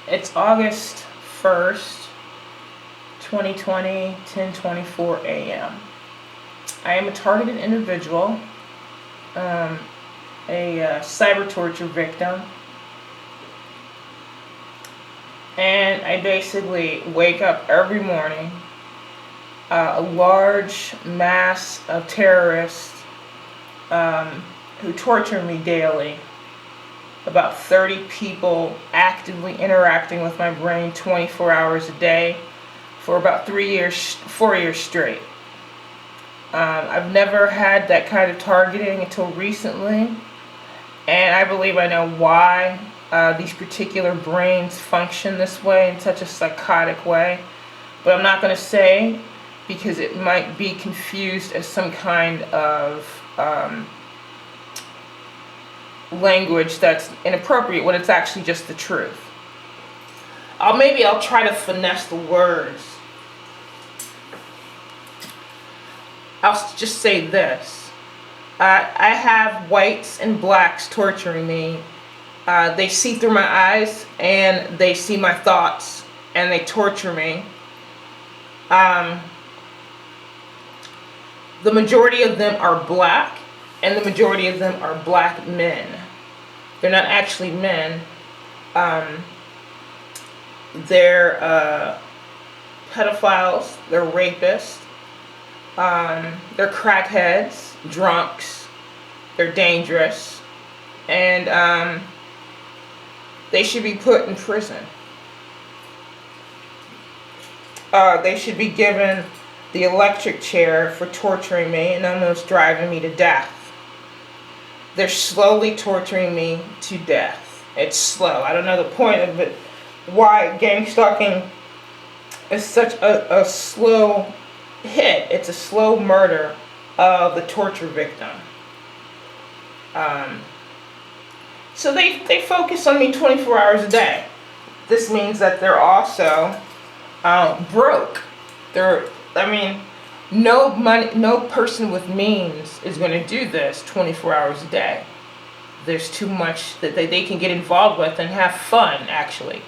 It's August 1st, 2020, 10:24 a.m. I am a targeted individual, a cyber torture victim, and I basically wake up every morning. A large mass of terrorists who torture me daily. About 30 people actively interacting with my brain 24 hours a day for about 4 years straight. I've never had that kind of targeting until recently, and I believe I know why these particular brains function this way in such a psychotic way. But I'm not going to say, because it might be confused as some kind of language that's inappropriate when it's actually just the truth. I'll try to finesse the words. I'll just say this. I have whites and blacks torturing me. They see through my eyes and they see my thoughts and they torture me. The majority of them are black, and the majority of them are black men. They're not actually men. They're pedophiles, they're rapists, they're crackheads, drunks, they're dangerous, and they should be put in prison. They should be given the electric chair for torturing me and almost driving me to death. They're slowly torturing me to death. It's slow. I don't know the point of it, why gang stalking is such a slow hit. It's a slow murder of the torture victim. So they focus on me 24 hours a day. This means that they're also broke. No person with means is going to do this 24 hours a day. There's too much that they can get involved with and have fun, actually.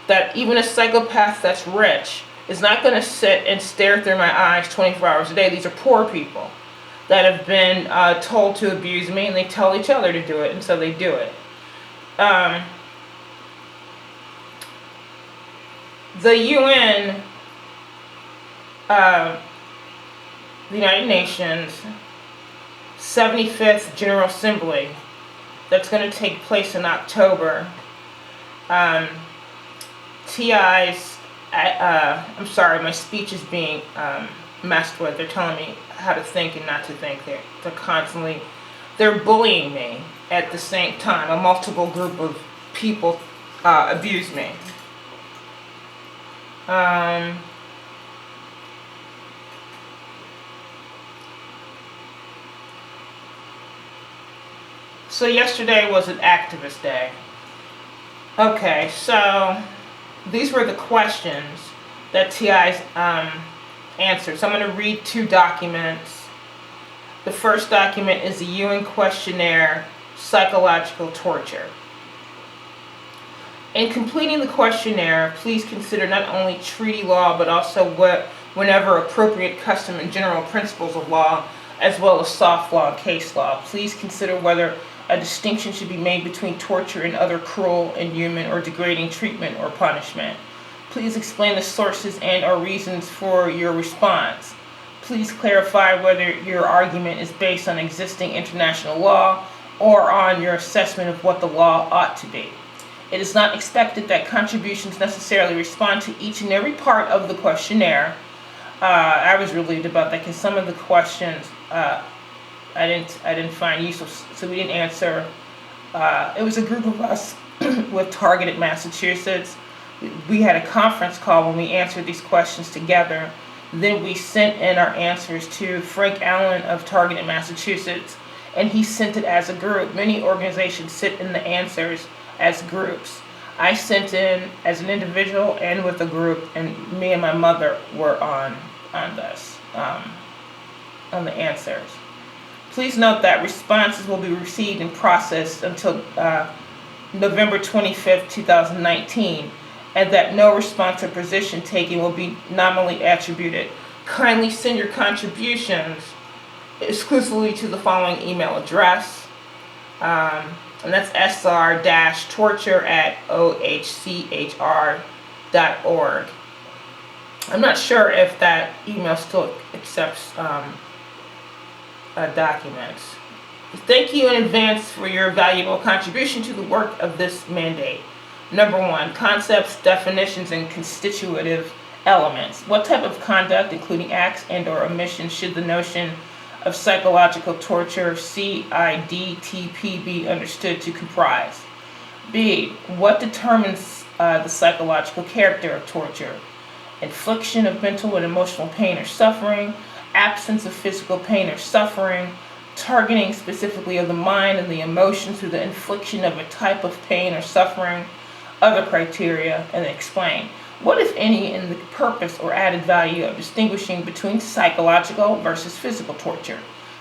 That even a psychopath that's rich is not going to sit and stare through my eyes 24 hours a day. These are poor people that have been told to abuse me, and they tell each other to do it, and so they do it. The UN, the United Nations 75th General Assembly, that's going to take place in October. TI's, I'm sorry, my speech is being messed with. They're telling me how to think and not to think. They're bullying me at the same time. A multiple group of people abuse me. So yesterday was an activist day. Okay, so these were the questions that TI's answered. So I'm going to read two documents. The first document is the UN questionnaire, Psychological Torture. In completing the questionnaire, please consider not only treaty law, but also whenever appropriate, custom and general principles of law, as well as soft law and case law. Please consider whether a distinction should be made between torture and other cruel, inhuman, or degrading treatment or punishment. Please explain the sources and/or reasons for your response. Please clarify whether your argument is based on existing international law or on your assessment of what the law ought to be. It is not expected that contributions necessarily respond to each and every part of the questionnaire. I was relieved about that because some of the questions I didn't find useful, so we didn't answer. It was a group of us with Targeted Massachusetts. We had a conference call when we answered these questions together. Then we sent in our answers to Frank Allen of Targeted Massachusetts, and he sent it as a group. Many organizations sent in the answers as groups. I sent in as an individual and with a group, and me and my mother were on this, on the answers. Please note that responses will be received and processed until November 25th, 2019, and that no response or position taken will be nominally attributed. Kindly send your contributions exclusively to the following email address, and that's sr-torture@ohchr.org. I'm not sure if that email still accepts documents. Thank you in advance for your valuable contribution to the work of this mandate. Number 1, concepts, definitions, and constitutive elements. What type of conduct, including acts and/or omissions, should the notion of psychological torture, CIDTP, be understood to comprise? B, what determines the psychological character of torture? Infliction of mental and emotional pain or suffering, absence of physical pain or suffering, targeting specifically of the mind and the emotions through the infliction of a type of pain or suffering, other criteria, and explain. What, if any, is the purpose or added value of distinguishing between psychological versus physical torture?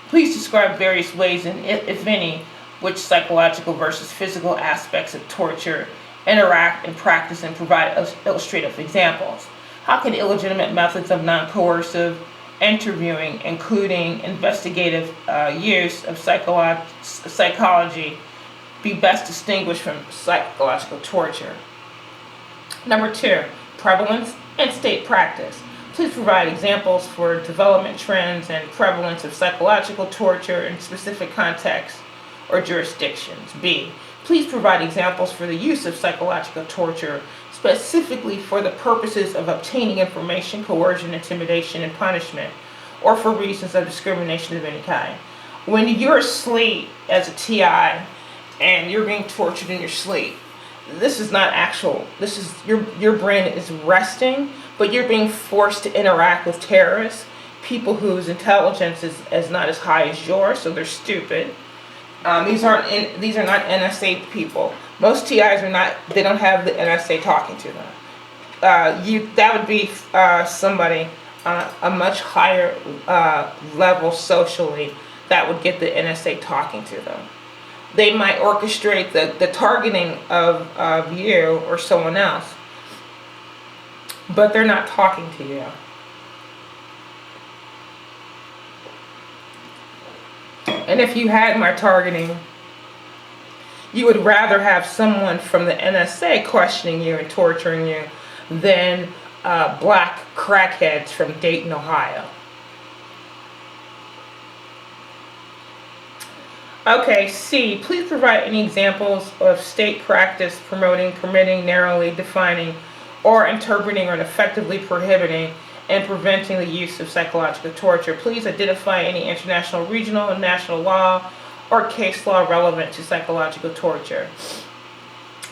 Please describe various ways, and if any, which psychological versus physical aspects of torture interact in practice, and provide illustrative examples. How can illegitimate methods of non-coercive interviewing, including investigative use of psychology, be best distinguished from psychological torture? Number 2, prevalence and state practice. Please provide examples for development trends and prevalence of psychological torture in specific contexts or jurisdictions. B, please provide examples for the use of psychological torture specifically for the purposes of obtaining information, coercion, intimidation, and punishment, or for reasons of discrimination of any kind. When you're asleep as a TI and you're being tortured in your sleep, this is not actual. This is your brain is resting, but you're being forced to interact with terrorists, people whose intelligence is not as high as yours, so they're stupid. These are not NSA people. Most TIs are not. They don't have the NSA talking to them. That would be somebody on a much higher level socially that would get the NSA talking to them. They might orchestrate the targeting of you or someone else, but they're not talking to you. And if you had my targeting, you would rather have someone from the NSA questioning you and torturing you than black crackheads from Dayton, Ohio. Okay, C, please provide any examples of state practice promoting, permitting, narrowly defining, or interpreting or effectively prohibiting and preventing the use of psychological torture. Please identify any international, regional, and national law or case law relevant to psychological torture.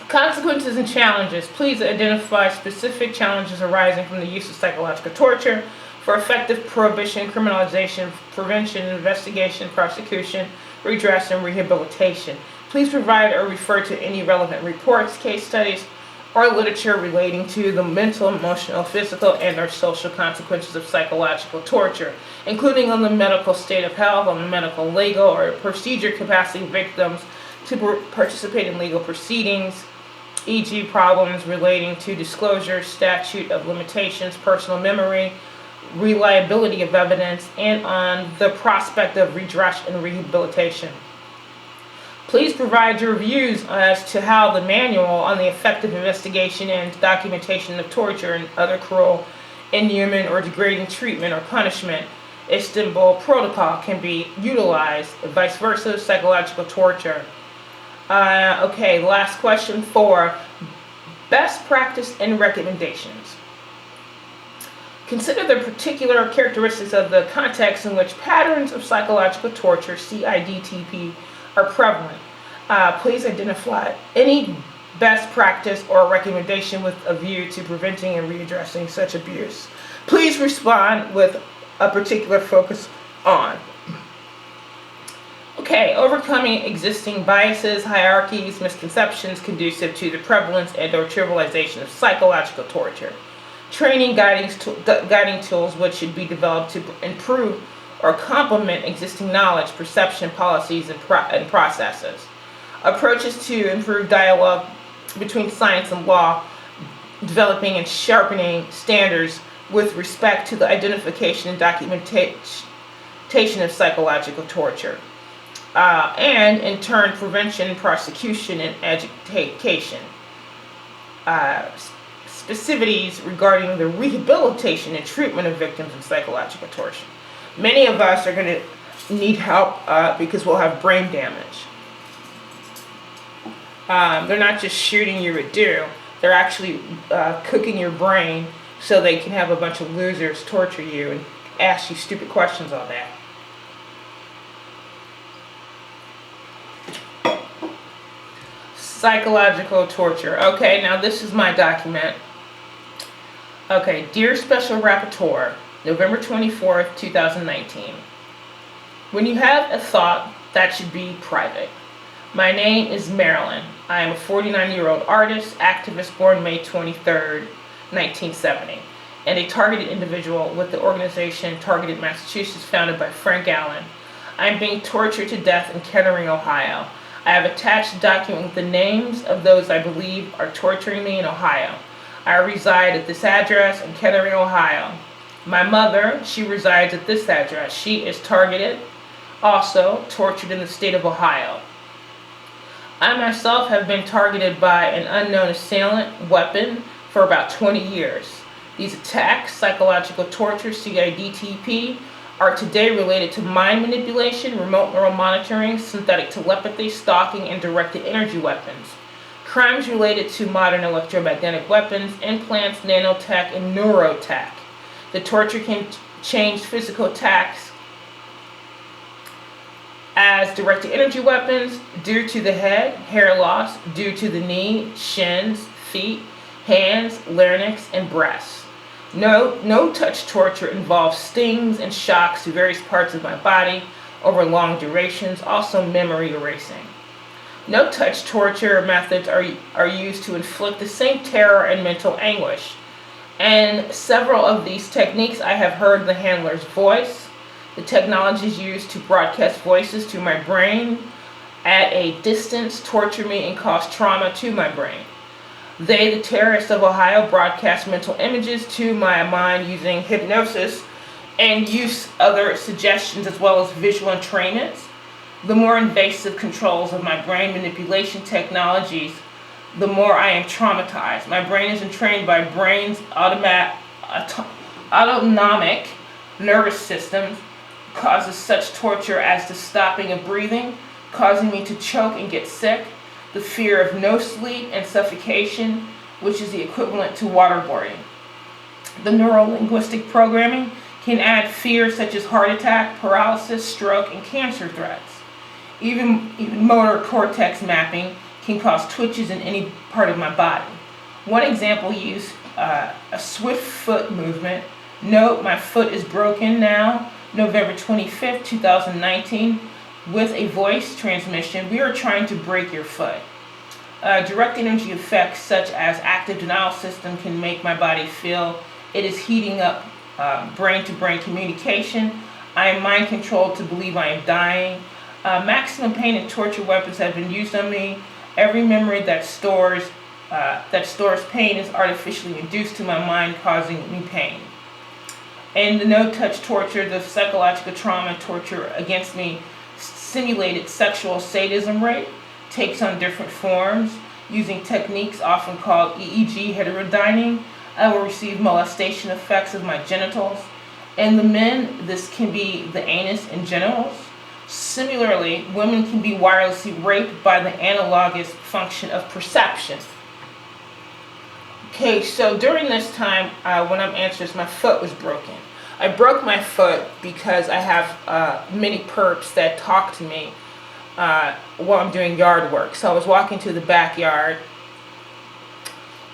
Consequences and challenges. Please identify specific challenges arising from the use of psychological torture for effective prohibition, criminalization, prevention, investigation, prosecution, redress, and rehabilitation. Please provide or refer to any relevant reports, case studies, or literature relating to the mental, emotional, physical, and/or social consequences of psychological torture, including on the medical state of health, on the medical, legal, or procedure capacity of victims to participate in legal proceedings, e.g. problems relating to disclosure, statute of limitations, personal memory, reliability of evidence, and on the prospect of redress and rehabilitation. Please provide your views as to how the manual on the effective investigation and documentation of torture and other cruel, inhuman, or degrading treatment or punishment, Istanbul Protocol, can be utilized, vice versa, psychological torture. Okay, last question 4, best practice and recommendations. Consider the particular characteristics of the context in which patterns of psychological torture, CIDTP, are prevalent. Please identify any best practice or recommendation with a view to preventing and readdressing such abuse. Please respond with a particular focus on. Okay, overcoming existing biases, hierarchies, misconceptions conducive to the prevalence and/or trivialization of psychological torture. Training guiding tools which should be developed to improve or complement existing knowledge, perception, policies, and processes. Approaches to improve dialogue between science and law, developing and sharpening standards with respect to the identification and documentation of psychological torture, and in turn prevention, prosecution, and education. Specificities regarding the rehabilitation and treatment of victims of psychological torture. Many of us are going to need help because we'll have brain damage. They're not just shooting you at do, they're actually cooking your brain so they can have a bunch of losers torture you and ask you stupid questions all day. Psychological torture. Okay, now this is my document. Okay, Dear Special Rapporteur, November 24th, 2019. When you have a thought, that should be private. My name is Marilyn. I am a 49-year-old artist, activist born May 23rd, 1970, and a targeted individual with the organization Targeted Massachusetts, founded by Frank Allen. I am being tortured to death in Kettering, Ohio. I have attached a document with the names of those I believe are torturing me in Ohio. I reside at this address in Kettering, Ohio. My mother, she resides at this address. She is targeted, also tortured in the state of Ohio. I myself have been targeted by an unknown assailant weapon for about 20 years. These attacks, psychological torture, CIDTP, are today related to mind manipulation, remote neural monitoring, synthetic telepathy, stalking, and directed energy weapons. Crimes related to modern electromagnetic weapons, implants, nanotech, and neurotech. The torture can change physical attacks as directed energy weapons due to the head, hair loss, due to the knee, shins, feet, hands, larynx, and breasts. No touch torture involves stings and shocks to various parts of my body over long durations, also memory erasing. No touch torture methods are used to inflict the same terror and mental anguish. And several of these techniques I have heard the handler's voice. The technologies used to broadcast voices to my brain at a distance torture me and cause trauma to my brain. They, the terrorists of Ohio, broadcast mental images to my mind using hypnosis and use other suggestions as well as visual entrainments. The more invasive controls of my brain manipulation technologies, the more I am traumatized. My brain is entrained by brain's autonomic nervous system, causes such torture as the stopping of breathing, causing me to choke and get sick, the fear of no sleep and suffocation, which is the equivalent to waterboarding. The neuro-linguistic programming can add fears such as heart attack, paralysis, stroke, and cancer threats. Even motor cortex mapping can cause twitches in any part of my body. One example used a swift foot movement. Note, my foot is broken now, November 25th, 2019, with a voice transmission. We are trying to break your foot. Direct energy effects such as active denial system can make my body feel it is heating up. Brain-to-brain communication. I am mind controlled to believe I am dying. Maximum pain and torture weapons have been used on me. Every memory that stores pain is artificially induced to my mind, causing me pain. And the no-touch torture, the psychological trauma torture against me, simulated sexual sadism rape, takes on different forms, using techniques often called EEG heterodyning. I will receive molestation effects of my genitals. In the men, this can be the anus and genitals. Similarly, women can be wirelessly raped by the analogous function of perception. Okay, so during this time, when I'm answering this, my foot was broken. I broke my foot because I have many perps that talk to me while I'm doing yard work. So I was walking to the backyard,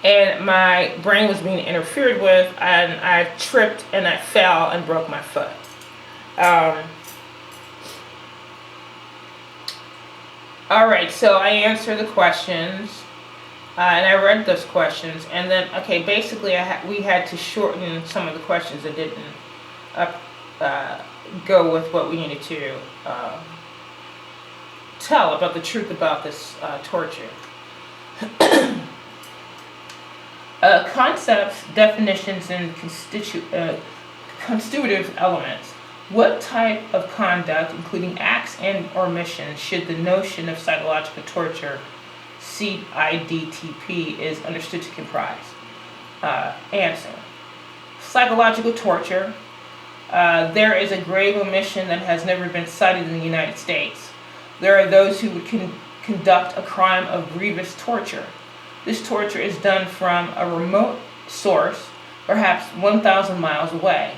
and my brain was being interfered with, and I tripped and I fell and broke my foot. Alright, so I answered the questions, and I read those questions, and then, okay, basically we had to shorten some of the questions that didn't go with what we needed to tell about the truth about this torture. Concepts, definitions, and constitutive elements. What type of conduct, including acts and or missions, should the notion of psychological torture, CIDTP, is understood to comprise? Answer. Psychological torture. There is a grave omission that has never been cited in the United States. There are those who would conduct a crime of grievous torture. This torture is done from a remote source, perhaps 1,000 miles away.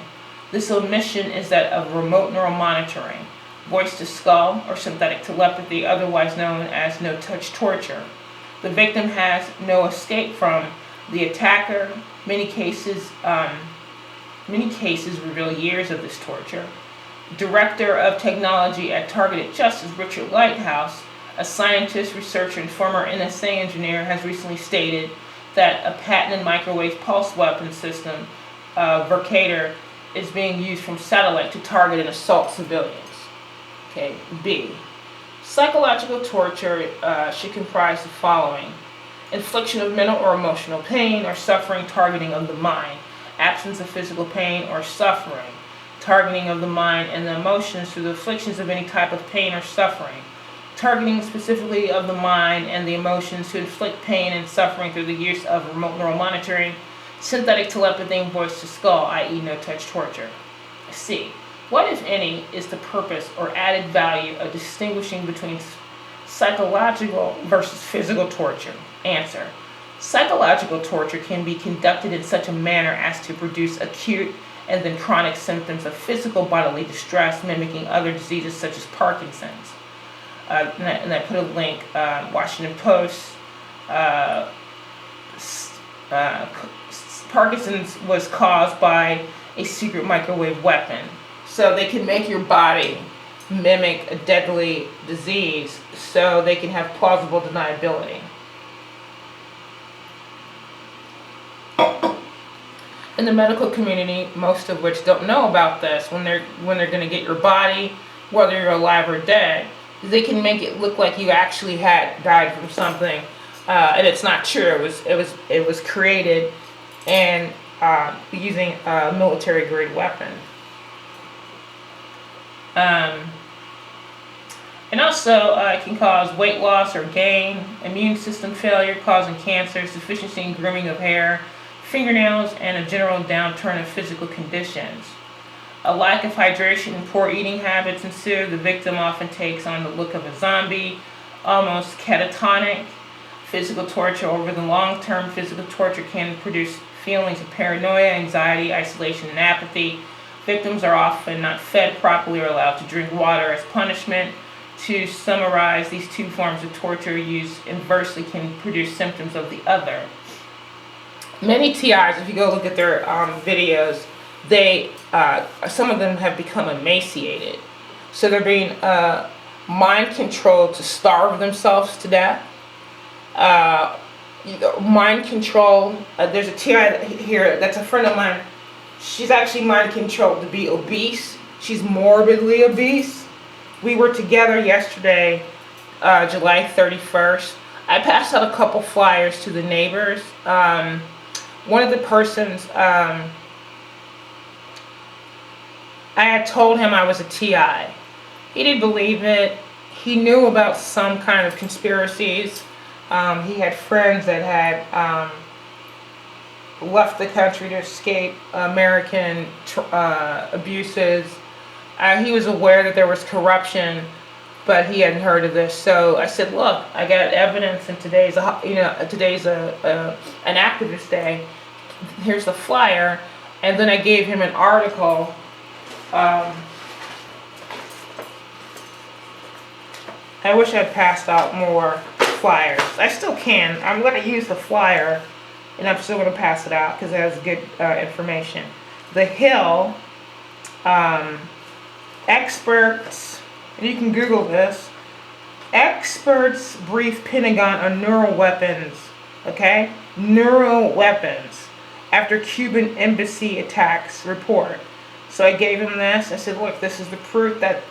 This omission is that of remote neural monitoring, voice to skull, or synthetic telepathy, otherwise known as no-touch torture. The victim has no escape from the attacker. Many cases reveal years of this torture. Director of Technology at Targeted Justice, Richard Lighthouse, a scientist, researcher, and former NSA engineer, has recently stated that a patented microwave pulse weapon system, Vercator, is being used from satellite to target and assault civilians. Okay, B. Psychological torture should comprise the following: infliction of mental or emotional pain or suffering, targeting of the mind, absence of physical pain or suffering, targeting of the mind and the emotions through the afflictions of any type of pain or suffering, targeting specifically of the mind and the emotions to inflict pain and suffering through the use of remote neural monitoring, synthetic telepathy, and voice to skull, i.e. no-touch torture. C. What, if any, is the purpose or added value of distinguishing between psychological versus physical torture? Answer. Psychological torture can be conducted in such a manner as to produce acute and then chronic symptoms of physical bodily distress, mimicking other diseases such as Parkinson's. And I put a link, Washington Post. Parkinson's was caused by a secret microwave weapon. So they can make your body mimic a deadly disease so they can have plausible deniability. In the medical community, most of which don't know about this, when they're going to get your body, whether you're alive or dead, they can make it look like you actually had died from something, and it's not true. It was created and using a military grade weapon. And also it can cause weight loss or gain, immune system failure causing cancer, deficiency in grooming of hair, fingernails, and a general downturn of physical conditions. A lack of hydration and poor eating habits ensue. The victim often takes on the look of a zombie, almost catatonic. Physical torture over the long term. Physical torture can produce feelings of paranoia, anxiety, isolation, and apathy. Victims are often not fed properly or allowed to drink water as punishment. To summarize, these two forms of torture used inversely can produce symptoms of the other. Many TIs, if you go look at their videos, some of them have become emaciated. So they're being mind controlled to starve themselves to death. Mind control. There's a TI here that's a friend of mine. She's actually mind controlled to be obese. She's morbidly obese. We were together yesterday, July 31st. I passed out a couple flyers to the neighbors. One of the persons, I had told him I was a TI. He didn't believe it. He knew about some kind of conspiracies. He had friends that had left the country to escape American abuses. He was aware that there was corruption, but he hadn't heard of this. So I said, "Look, I got evidence, and today's an activist day. Here's the flyer." And then I gave him an article. I wish I'd passed out more flyers. I still can. I'm going to use the flyer, and I'm still going to pass it out because it has good information. The Hill, experts, and you can Google this, experts brief Pentagon on neural weapons, okay? Neural weapons after Cuban embassy attacks report. So I gave him this. I said, look, this is the proof that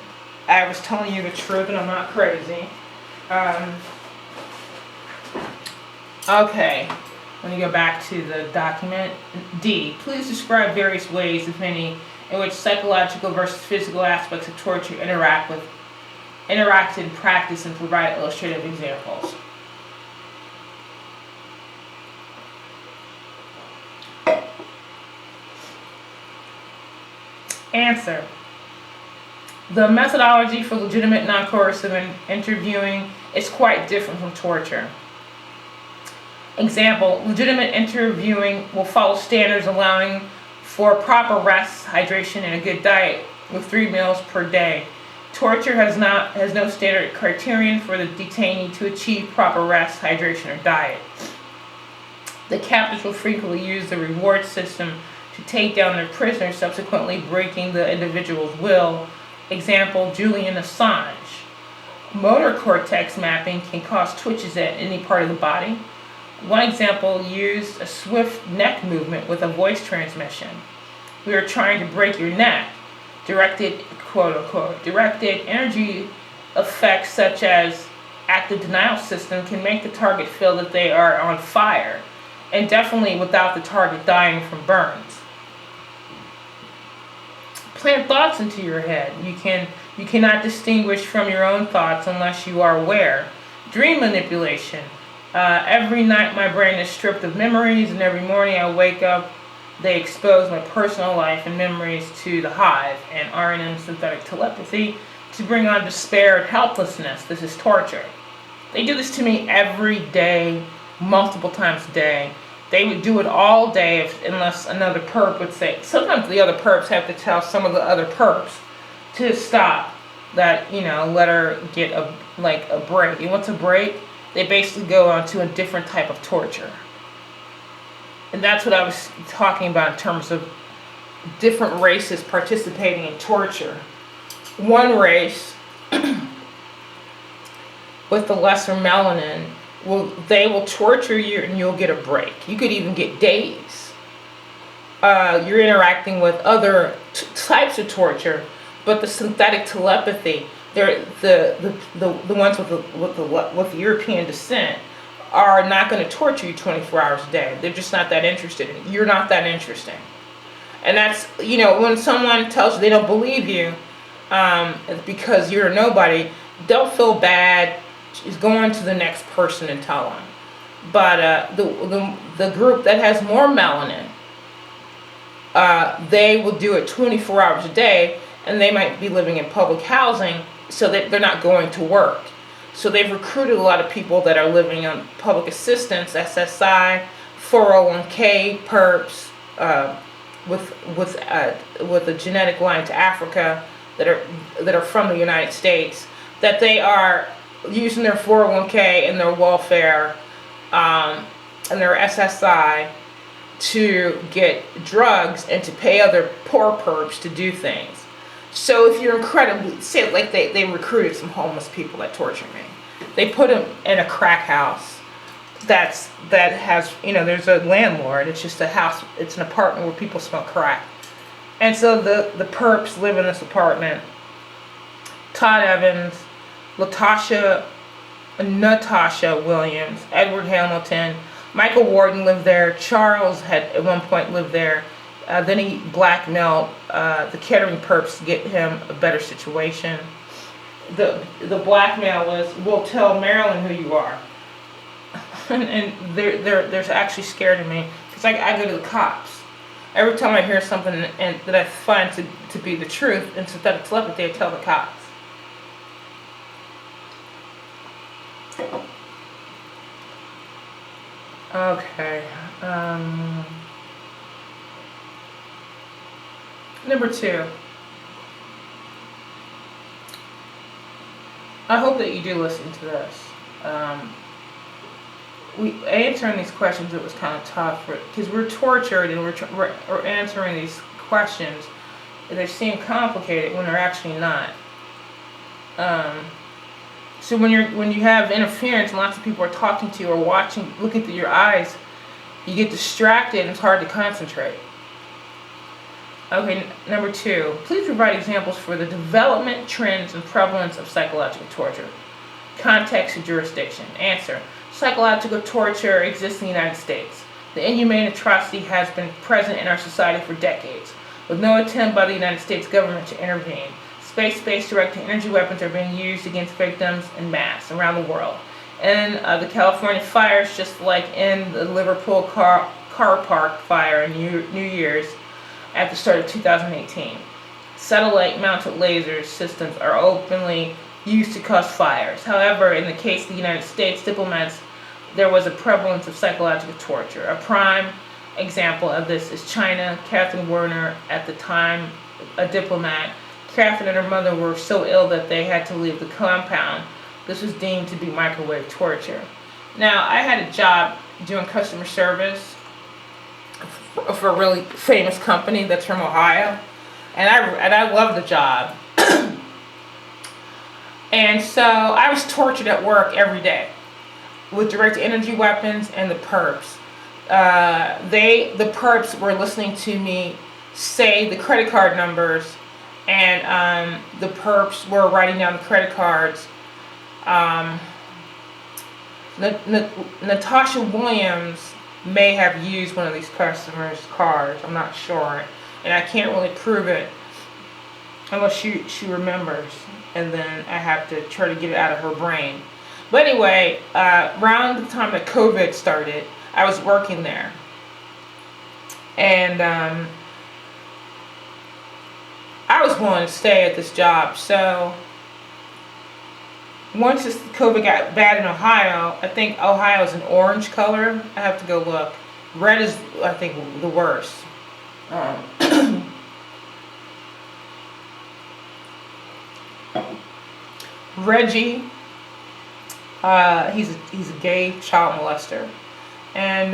I was telling you the truth and I'm not crazy. Um, okay, when you go back to the document, D, please describe various ways, if any, in which psychological versus physical aspects of torture interact in practice and provide illustrative examples. Answer. The methodology for legitimate non-coercive interviewing is quite different from torture. Example, legitimate interviewing will follow standards allowing for proper rest, hydration, and a good diet with 3 meals per day. Torture has no standard criterion for the detainee to achieve proper rest, hydration, or diet. The captors will frequently use the reward system to take down their prisoners, subsequently breaking the individual's will. Example, Julian Assange. Motor cortex mapping can cause twitches at any part of the body. One example used a swift neck movement with a voice transmission. We are trying to break your neck. Directed, quote unquote, directed energy effects such as active denial system can make the target feel that they are on fire, and definitely without the target dying from burns. Plant thoughts into your head. You cannot distinguish from your own thoughts unless you are aware. Dream manipulation. Every night my brain is stripped of memories, and every morning I wake up, they expose my personal life and memories to the hive, and RNM synthetic telepathy to bring on despair and helplessness. This is torture. They do this to me every day, multiple times a day. They would do it all day unless another perp would say. Sometimes the other perps have to tell some of the other perps to stop, that, let her get a break. And what's a break? They basically go on to a different type of torture. And that's what I was talking about in terms of different races participating in torture. One race with the lesser melanin, they will torture you and you'll get a break. You could even get days. You're interacting with other types of torture, but the synthetic telepathy, they're the ones with European descent are not going to torture you 24 hours a day. They're just not that interested in you. You're not that interesting. And that's, when someone tells you they don't believe you because you're a nobody, don't feel bad. Just go on to the next person and tell them. But the group that has more melanin, they will do it 24 hours a day, and they might be living in public housing, so that they're not going to work. So they've recruited a lot of people that are living on public assistance, SSI, 401k, perps, with a genetic line to Africa that are from the United States, that they are using their 401k and their welfare and their SSI to get drugs and to pay other poor perps to do things. So if you're incredibly, say like they recruited some homeless people that torture me. They put them in a crack house that has, there's a landlord. It's just a house, it's an apartment where people smoke crack. And so the perps live in this apartment. Todd Evans, Natasha Williams, Edward Hamilton, Michael Warden lived there. Charles had at one point lived there. Then he blackmailed the Kettering perps to get him a better situation. The blackmail was, we'll tell Marilyn who you are. and they're actually scared of me because I go to the cops. Every time I hear something that I find to be the truth in synthetic telepathy, I tell the cops. Okay. Number 2. I hope that you do listen to this. Answering these questions, it was kind of tough because we're tortured and we're answering these questions, and they seem complicated when they're actually not. So when you have interference and lots of people are talking to you or watching, looking through your eyes, you get distracted and it's hard to concentrate. Okay, number 2. Please provide examples for the development, trends, and prevalence of psychological torture. Context and jurisdiction. Answer. Psychological torture exists in the United States. The inhumane atrocity has been present in our society for decades, with no attempt by the United States government to intervene. Space-based directed energy weapons are being used against victims en masse around the world. In the California fires, just like in the Liverpool car park fire in New Year's at the start of 2018. Satellite-mounted laser systems are openly used to cause fires. However, in the case of the United States diplomats, there was a prevalence of psychological torture. A prime example of this is China. Catherine Werner, at the time a diplomat, Catherine and her mother were so ill that they had to leave the compound. This was deemed to be microwave torture. Now, I had a job doing customer service for a really famous company that's from Ohio, and I loved the job. And so I was tortured at work every day with direct energy weapons and the perps. The perps were listening to me say the credit card numbers, and the perps were writing down the credit cards. Natasha Williams may have used one of these customers' cards. I'm not sure, and I can't really prove it unless she remembers, and then I have to try to get it out of her brain. But anyway, around the time that COVID started, I was working there, and I was willing to stay at this job. So once this COVID got bad in Ohio, I think Ohio is an orange color. I have to go look. Red is, I think, the worst. Reggie, he's a gay child molester, and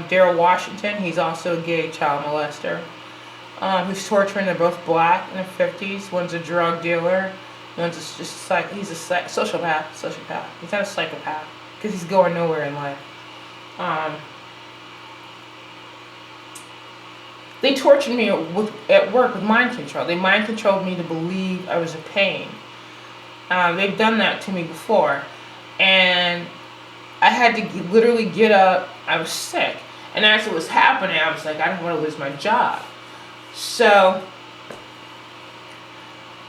Daryl Washington, he's also a gay child molester, who's torturing. They're both black, in their 50s. One's a drug dealer. One's just like, he's a sociopath. He's not a psychopath because he's going nowhere in life. They tortured me at work with mind control. They mind controlled me to believe I was in pain. They've done that to me before, and I had to literally get up. I was sick, and as it was happening, I was like, I don't want to lose my job. So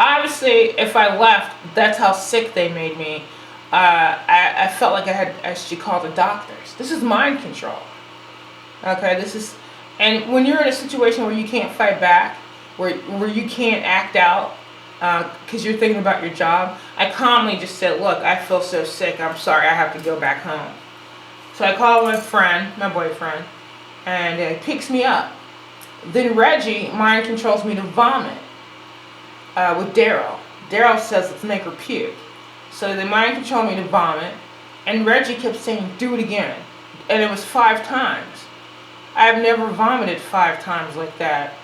obviously, if I left, that's how sick they made me. I felt like I should call the doctors. This is mind control. Okay, and when you're in a situation where you can't fight back, where you can't act out, because you're thinking about your job, I calmly just said, look, I feel so sick, I'm sorry, I have to go back home. So I called my boyfriend, and he picks me up. Then Reggie mind controls me to vomit with Daryl. Daryl says, let's make her puke. So they mind control me to vomit, and Reggie kept saying, do it again. And it was 5 times. I've never vomited 5 times like that.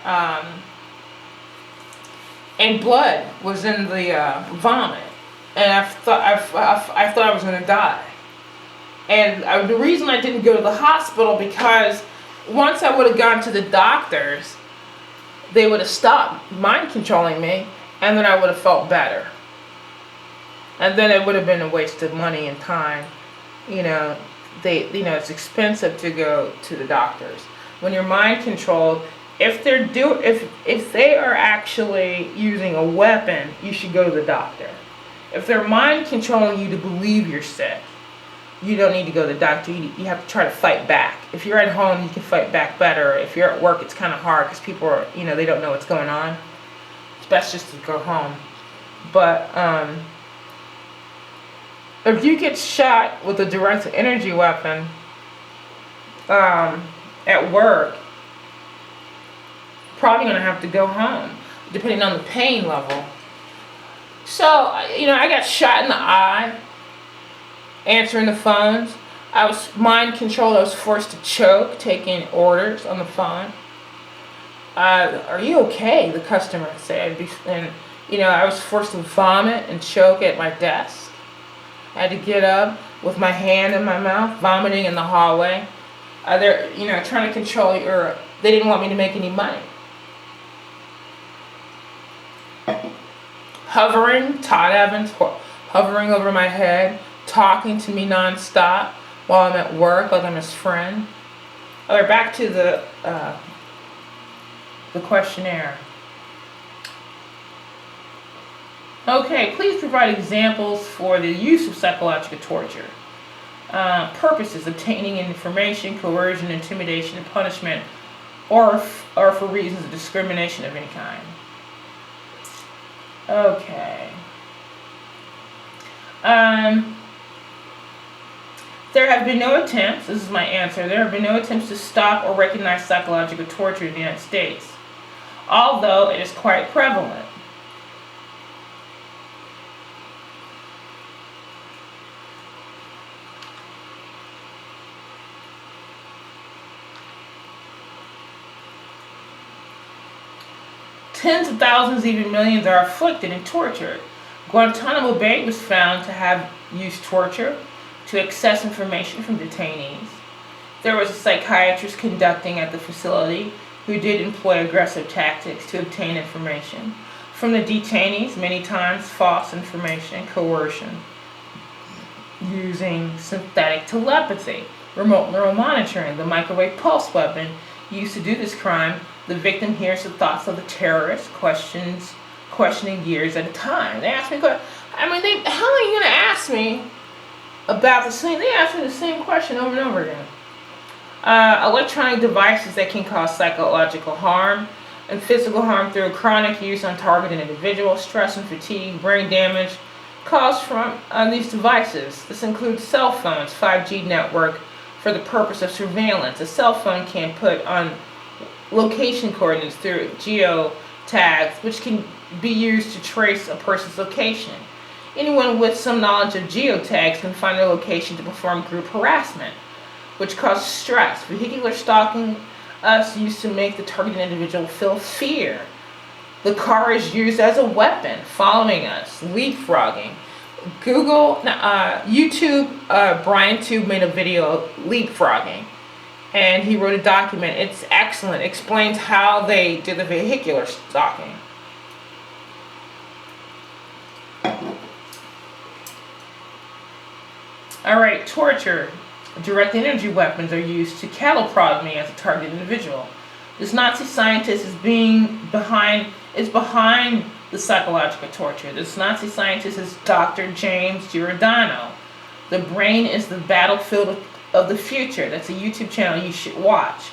And blood was in the vomit, and I thought I was going to die. And the reason I didn't go to the hospital, because once I would have gone to the doctors, they would have stopped mind controlling me, and then I would have felt better. And then it would have been a waste of money and time. It's expensive to go to the doctors. When you're mind controlled, if they are actually using a weapon, you should go to the doctor. If they're mind controlling you to believe you're sick, you don't need to go to the doctor. You have to try to fight back. If you're at home, you can fight back better. If you're at work, it's kind of hard because people are, they don't know what's going on. It's best just to go home. But if you get shot with a direct energy weapon at work, probably going to have to go home, depending on the pain level. So, I got shot in the eye, answering the phones. I was mind controlled. I was forced to choke, taking orders on the phone. Are you okay? The customer said. And, I was forced to vomit and choke at my desk. I had to get up with my hand in my mouth, vomiting in the hallway. They're, trying to control you, or they didn't want me to make any money. Hovering, Todd Evans, hovering over my head, talking to me nonstop while I'm at work, like I'm his friend. All right, back to the questionnaire. Okay, please provide examples for the use of psychological torture. Purposes: obtaining information, coercion, intimidation, and punishment, or for reasons of discrimination of any kind. Okay. There have been no attempts, this is my answer, there have been no attempts to stop or recognize psychological torture in the United States, although it is quite prevalent. Tens of thousands, even millions, are afflicted and tortured. Guantanamo Bay was found to have used torture to access information from detainees. There was a psychiatrist conducting at the facility who did employ aggressive tactics to obtain information from the detainees, many times false information, coercion, using synthetic telepathy, remote neural monitoring, the microwave pulse weapon used to do this crime. The victim hears the thoughts of the terrorist, questioning years at a time. They ask me, how are you going to ask me about the same? They ask me the same question over and over again. Electronic devices that can cause psychological harm and physical harm through chronic use on targeted individuals, stress and fatigue, brain damage caused from these devices. This includes cell phones, 5G network for the purpose of surveillance. A cell phone can put on location coordinates through geotags, which can be used to trace a person's location. Anyone with some knowledge of geotags can find their location to perform group harassment, which causes stress. Vehicular stalking us used to make the targeted individual feel fear. The car is used as a weapon, following us, leapfrogging. YouTube, Brian Tube made a video of leapfrogging, and he wrote a document. It's excellent. It explains how they did the vehicular stalking. All right, torture. Direct energy weapons are used to cattle prod me as a targeted individual. This Nazi scientist is behind the psychological torture. This Nazi scientist is Dr. James Giordano. The brain is the battlefield of the future. That's a YouTube channel you should watch.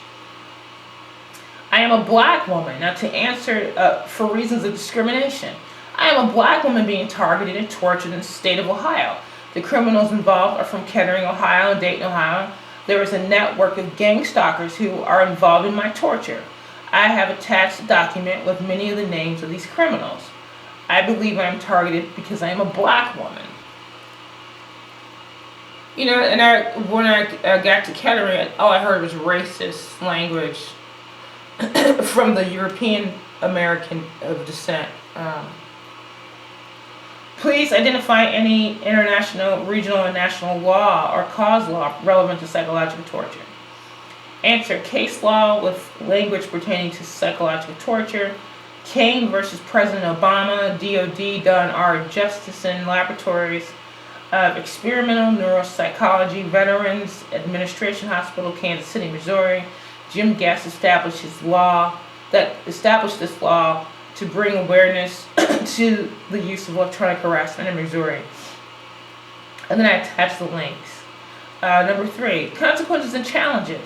I am a black woman. Now, to answer for reasons of discrimination, I am a black woman being targeted and tortured in the state of Ohio. The criminals involved are from Kettering, Ohio, and Dayton, Ohio. There is a network of gang stalkers who are involved in my torture. I have attached a document with many of the names of these criminals. I believe I am targeted because I am a black woman. You know, and when I got to Kettering, all I heard was racist language from the European American of descent. Please identify any international, regional, and national law or cause law relevant to psychological torture. Answer: case law with language pertaining to psychological torture. Kane versus President Obama, DOD, Don R. Justison Laboratories of Experimental Neuropsychology, Veterans Administration Hospital, Kansas City, Missouri. Jim Guest established this law to bring awareness to the use of electronic harassment in Missouri. And then I attach the links. Number 3, consequences and challenges.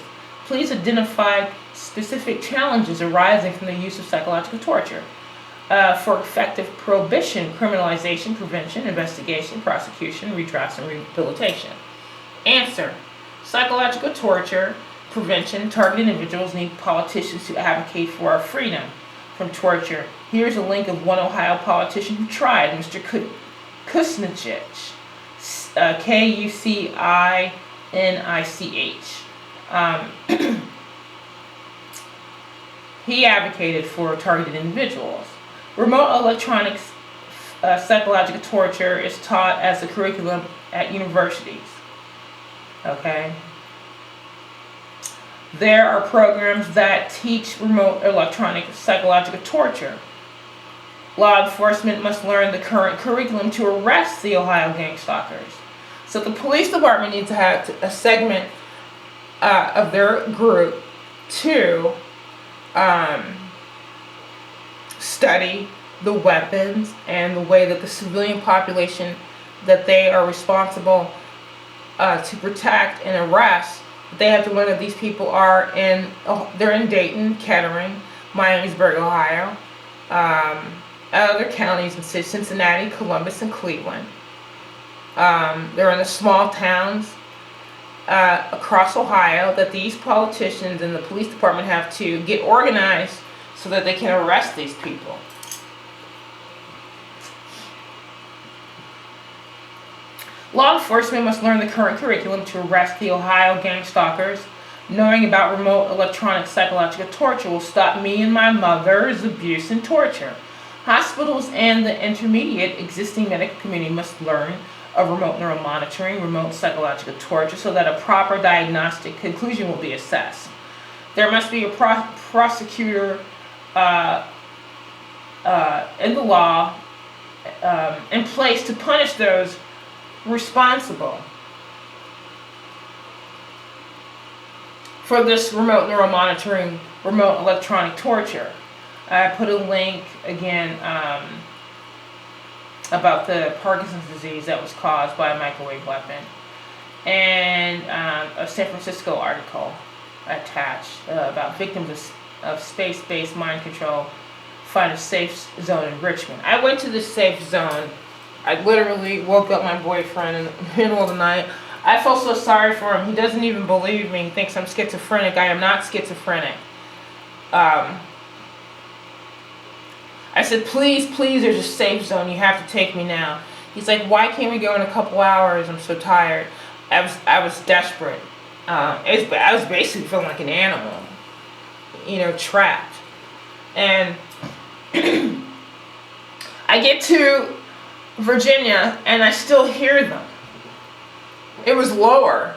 Please identify specific challenges arising from the use of psychological torture for effective prohibition, criminalization, prevention, investigation, prosecution, redress, and rehabilitation. Answer: psychological torture prevention. Targeted individuals need politicians to advocate for our freedom from torture. Here's a link of one Ohio politician who tried, Mr. Kucinich, Kucinich. He advocated for targeted individuals. Remote electronic psychological torture is taught as a curriculum at universities. Okay? There are programs that teach remote electronic psychological torture. Law enforcement must learn the current curriculum to arrest the Ohio gang stalkers. So the police department needs to have a segment of their group to study the weapons and the way that the civilian population that they are responsible to protect and arrest. They have to learn that these people they're in Dayton, Kettering, Miamisburg, Ohio, other counties in Cincinnati, Columbus, and Cleveland. They're in the small towns across Ohio that these politicians and the police department have to get organized so that they can arrest these people. Law enforcement must learn the current curriculum to arrest the Ohio gang stalkers. Knowing about remote electronic psychological torture will stop me and my mother's abuse and torture. Hospitals and the intermediate existing medical community must learn of remote neuromonitoring, remote psychological torture, so that a proper diagnostic conclusion will be assessed. There must be a prosecutor in the law in place to punish those responsible for this remote neuromonitoring, remote electronic torture. I put a link again about the Parkinson's disease that was caused by a microwave weapon, and a San Francisco article attached about victims of space-based mind control find a safe zone in Richmond. I went to this safe zone. I literally woke up my boyfriend in the middle of the night. I felt so sorry for him. He doesn't even believe me. He thinks I'm schizophrenic. I am not schizophrenic. I said, please, there's a safe zone. You have to take me now. He's like, why can't we go in a couple hours? I'm so tired. I was desperate. I was basically feeling like an animal, trapped. And I get to Virginia and I still hear them. It was lower.